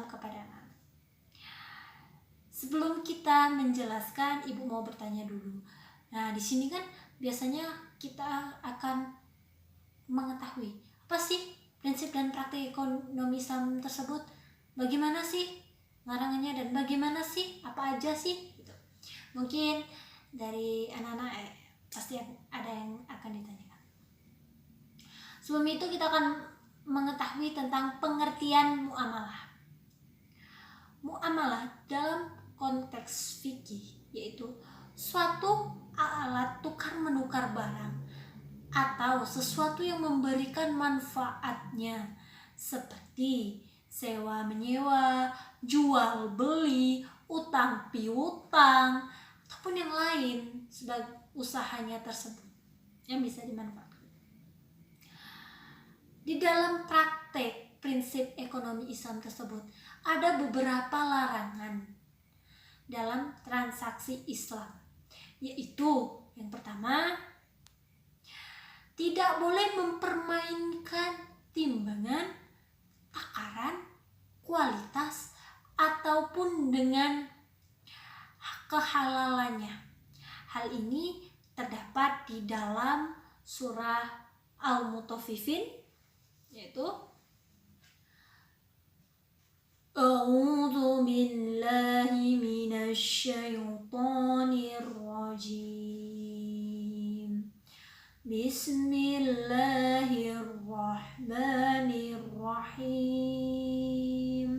Islam kepada anak. Sebelum kita menjelaskan, Ibu mau bertanya dulu. Nah, di sini kan biasanya kita akan mengetahui apa sih prinsip dan praktik ekonomi Islam tersebut, bagaimana sih larangannya dan bagaimana sih, apa aja sih gitu. Mungkin dari anak-anak pasti ada yang akan ditanyakan. Sebelum itu kita akan mengetahui tentang pengertian muamalah. Muamalah dalam konteks fikih yaitu suatu alat tukar menukar barang atau sesuatu yang memberikan manfaatnya, seperti sewa menyewa, jual beli, utang piutang, ataupun yang lain sebagai usahanya tersebut yang bisa dimanfaatkan. Di dalam praktek prinsip ekonomi Islam tersebut ada beberapa larangan dalam transaksi Islam, yaitu yang pertama, tidak boleh mempermainkan timbangan, takaran, kualitas, ataupun dengan kehalalannya. Hal ini terdapat di dalam surah Al-Mutaffifin, yaitu A'udzu billahi minasy syaithanir rajim. Bismillahirrahmanirrahim.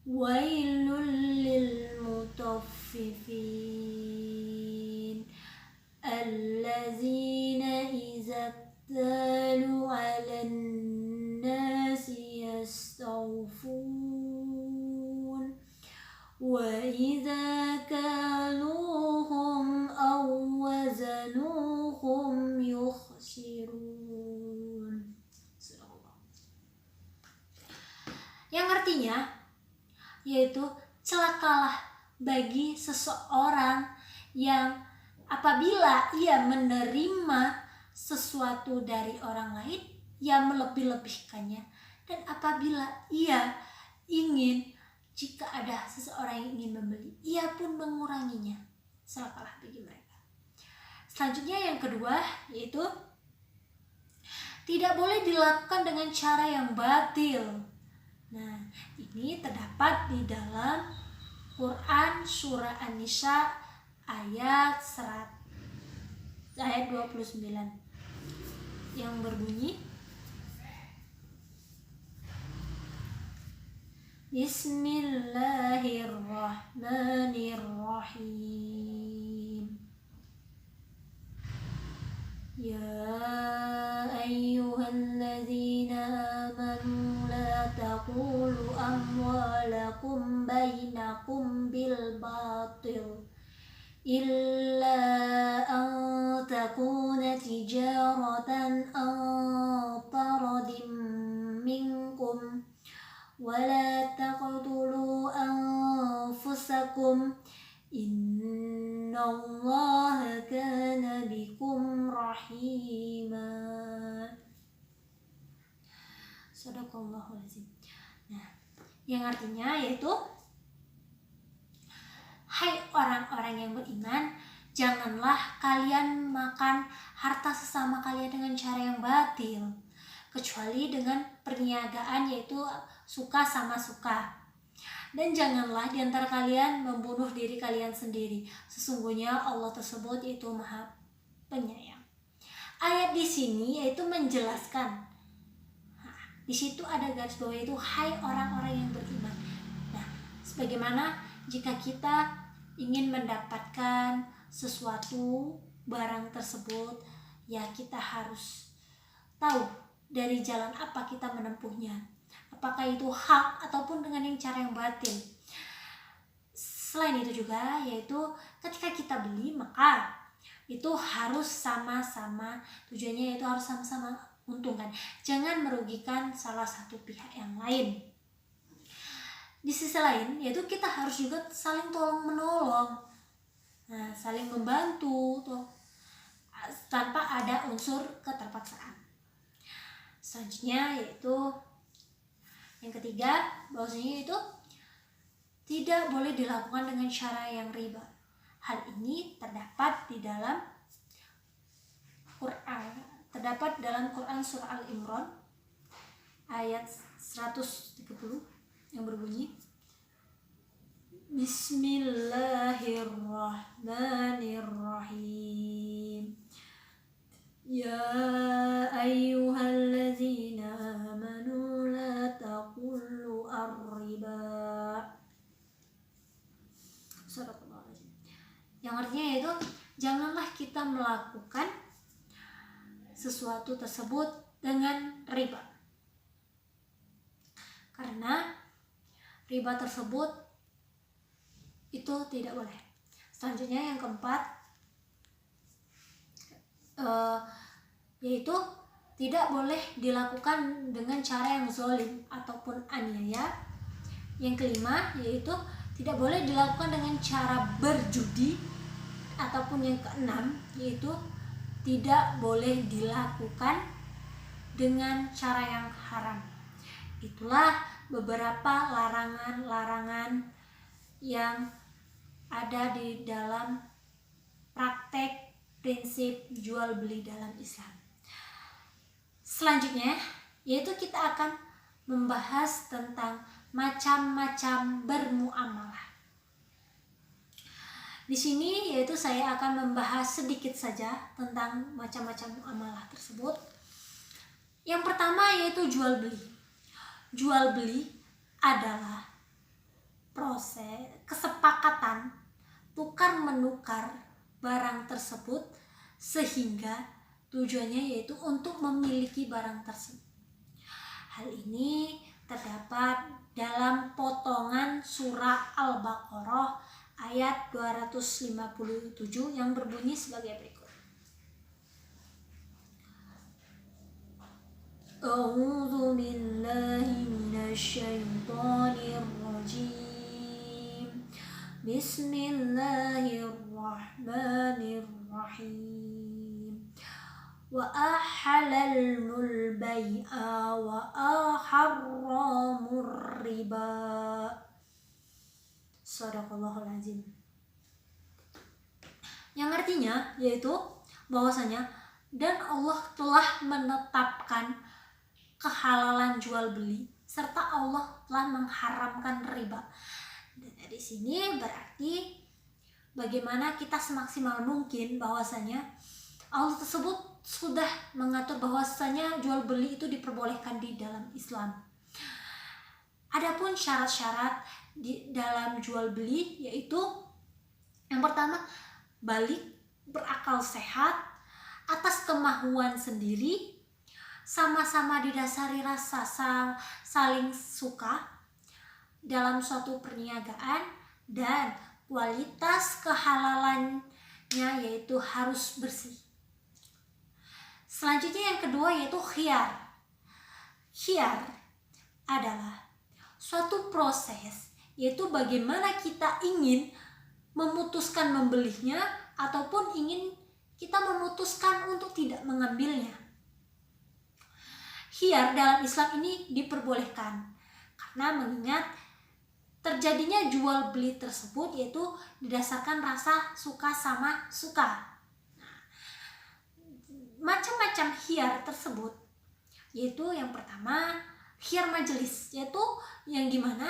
Wailul lil mutaffifin allazina idza iktalu 'alan nasi yastawfun wa idza kaluhum aw wazanuhum yukhsirun. Yang artinya yaitu celakalah bagi seseorang yang apabila ia menerima sesuatu dari orang lain, ia melebih-lebihkannya, dan apabila ia ingin, jika ada seseorang yang ingin membeli, ia pun menguranginya. Celakalah bagi mereka. Selanjutnya yang kedua yaitu tidak boleh dilakukan dengan cara yang batil. Nah, ini terdapat di dalam Quran surah An-Nisa ayat 29 yang berbunyi Bismillahirrahmanirrahim. Ya ayyuhalladzina amanu la taqulu amwalakum bainakum bil batil illa an takuna tijaratan an taradim minkum wala taqtulu anfusakum innallaha kana bikum rahima. Shadaqallahul azim. Nah, yang artinya yaitu hai orang-orang yang beriman, janganlah kalian makan harta sesama kalian dengan cara yang batil, kecuali dengan perniagaan yaitu suka sama suka. Dan janganlah di antara kalian membunuh diri kalian sendiri. Sesungguhnya Allah tersebut yaitu Maha Penyayang. Ayat di sini yaitu menjelaskan. Di situ ada garis bawah itu hai orang-orang yang beriman. Nah, sebagaimana jika kita ingin mendapatkan sesuatu barang tersebut, ya kita harus tahu dari jalan apa kita menempuhnya. Apakah itu hak ataupun dengan yang cara yang batil. Selain itu juga yaitu ketika kita beli maka itu harus sama-sama, tujuannya itu harus sama-sama untungkan. Jangan merugikan salah satu pihak yang lain. Di sisi lain yaitu kita harus juga saling tolong menolong. Nah, saling membantu tuh, tanpa ada unsur keterpaksaan. Selanjutnya yaitu Yang ketiga, bahwasanya itu tidak boleh dilakukan dengan cara yang riba. Hal ini terdapat dalam Quran surah Al-Imran ayat 130 yang berbunyi, Bismillahirrahmanirrahim. Ya ayyuhallazina amanu la taqullu ar-riba. Yang artinya yaitu janganlah kita melakukan sesuatu tersebut dengan riba, karena riba tersebut itu tidak boleh. Selanjutnya yang keempat, yaitu tidak boleh dilakukan dengan cara yang zalim ataupun aniaya. Yang kelima, yaitu tidak boleh dilakukan dengan cara berjudi. Ataupun yang keenam, yaitu tidak boleh dilakukan dengan cara yang haram. Itulah beberapa larangan-larangan yang ada di dalam praktek prinsip jual beli dalam Islam. Selanjutnya, yaitu kita akan membahas tentang macam-macam bermuamalah. Di sini yaitu saya akan membahas sedikit saja tentang macam-macam muamalah tersebut. Yang pertama yaitu jual beli. Jual beli adalah proses kesepakatan tukar menukar barang tersebut sehingga tujuannya yaitu untuk memiliki barang tersebut. Hal ini terdapat dalam potongan surah Al-Baqarah ayat 257 yang berbunyi sebagai berikut. A'udzu billahi minasy syaithanir rajim. Bismillahirrahmanirrahim. Wa ahalalul bai'a wa aharramur riba. Shadaqallahul azim. Yang artinya yaitu bahwasanya dan Allah telah menetapkan kehalalan jual beli serta Allah telah mengharamkan riba. Dan dari sini berarti bagaimana kita semaksimal mungkin bahwasanya Allah tersebut sudah mengatur bahwasanya jual beli itu diperbolehkan di dalam Islam. Adapun syarat-syarat di dalam jual beli yaitu yang pertama, balik, berakal sehat, atas kemauan sendiri, sama-sama didasari rasa saling suka dalam suatu perniagaan, dan kualitas kehalalannya yaitu harus bersih. Selanjutnya yang kedua yaitu khiyar. Khiyar adalah suatu proses yaitu bagaimana kita ingin memutuskan membelinya ataupun ingin kita memutuskan untuk tidak mengambilnya. Khiyar dalam Islam ini diperbolehkan karena mengingat terjadinya jual beli tersebut yaitu didasarkan rasa suka sama suka. Macam-macam khiyar tersebut yaitu yang pertama khiyar majelis, yaitu yang dimana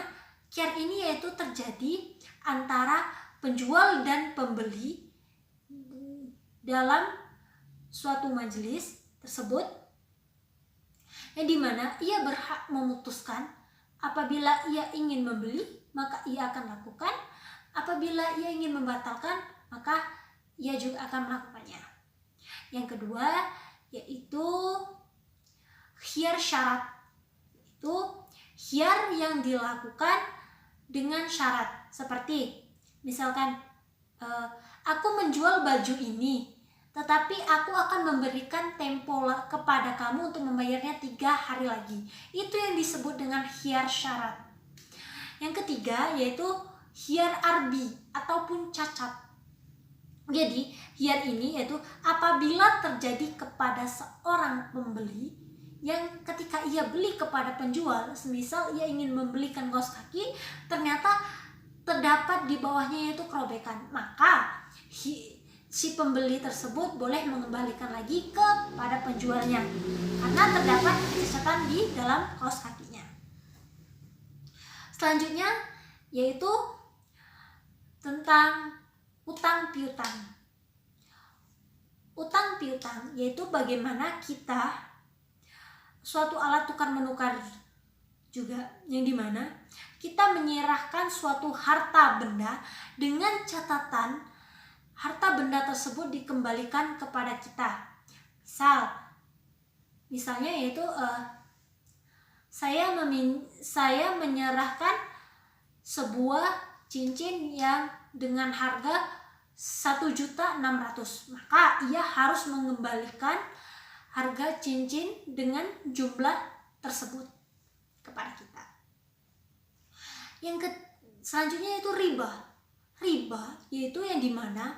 khiyar ini yaitu terjadi antara penjual dan pembeli dalam suatu majelis tersebut, yang dimana ia berhak memutuskan apabila ia ingin membeli maka ia akan lakukan, apabila ia ingin membatalkan maka ia juga akan melakukannya. Yang kedua yaitu khiyar syarat, itu khiyar yang dilakukan dengan syarat, seperti misalkan aku menjual baju ini tetapi aku akan memberikan tempo kepada kamu untuk membayarnya 3 hari lagi. Itu yang disebut dengan khiyar syarat. Yang ketiga yaitu khiyar arbi ataupun cacat. Jadi khiyar ini yaitu apabila terjadi kepada seorang pembeli yang ketika ia beli kepada penjual, semisal ia ingin membelikan kaos kaki, ternyata terdapat di bawahnya yaitu kerobekan, maka si pembeli tersebut boleh mengembalikan lagi kepada penjualnya karena terdapat kecacatan di dalam kaos kakinya. Selanjutnya yaitu tentang utang piutang. Utang piutang yaitu bagaimana kita suatu alat tukar menukar juga, yang dimana kita menyerahkan suatu harta benda dengan catatan harta benda tersebut dikembalikan kepada kita. Misalnya yaitu saya menyerahkan sebuah cincin yang dengan harga 1.600.000, maka ia harus mengembalikan harga cincin dengan jumlah tersebut kepada kita. Selanjutnya yaitu riba. Riba yaitu yang dimana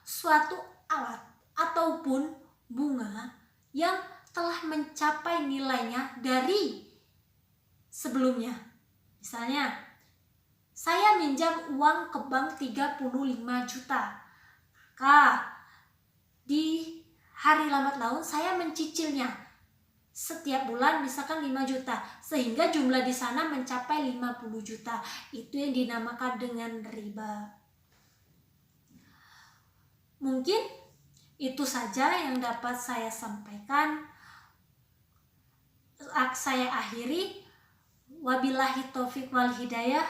suatu alat ataupun bunga yang telah mencapai nilainya dari sebelumnya. Misalnya, saya minjam uang ke bank 35 juta. Maka di hari lambat laun saya mencicilnya setiap bulan misalkan 5 juta, sehingga jumlah di sana mencapai 50 juta. Itu yang dinamakan dengan riba. Mungkin itu saja yang dapat saya sampaikan. Saya akhiri. Wabillahi taufiq wal hidayah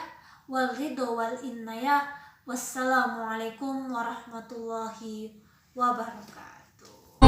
wal ridho wal inayah. Wassalamualaikum warahmatullahi wabarakatuh.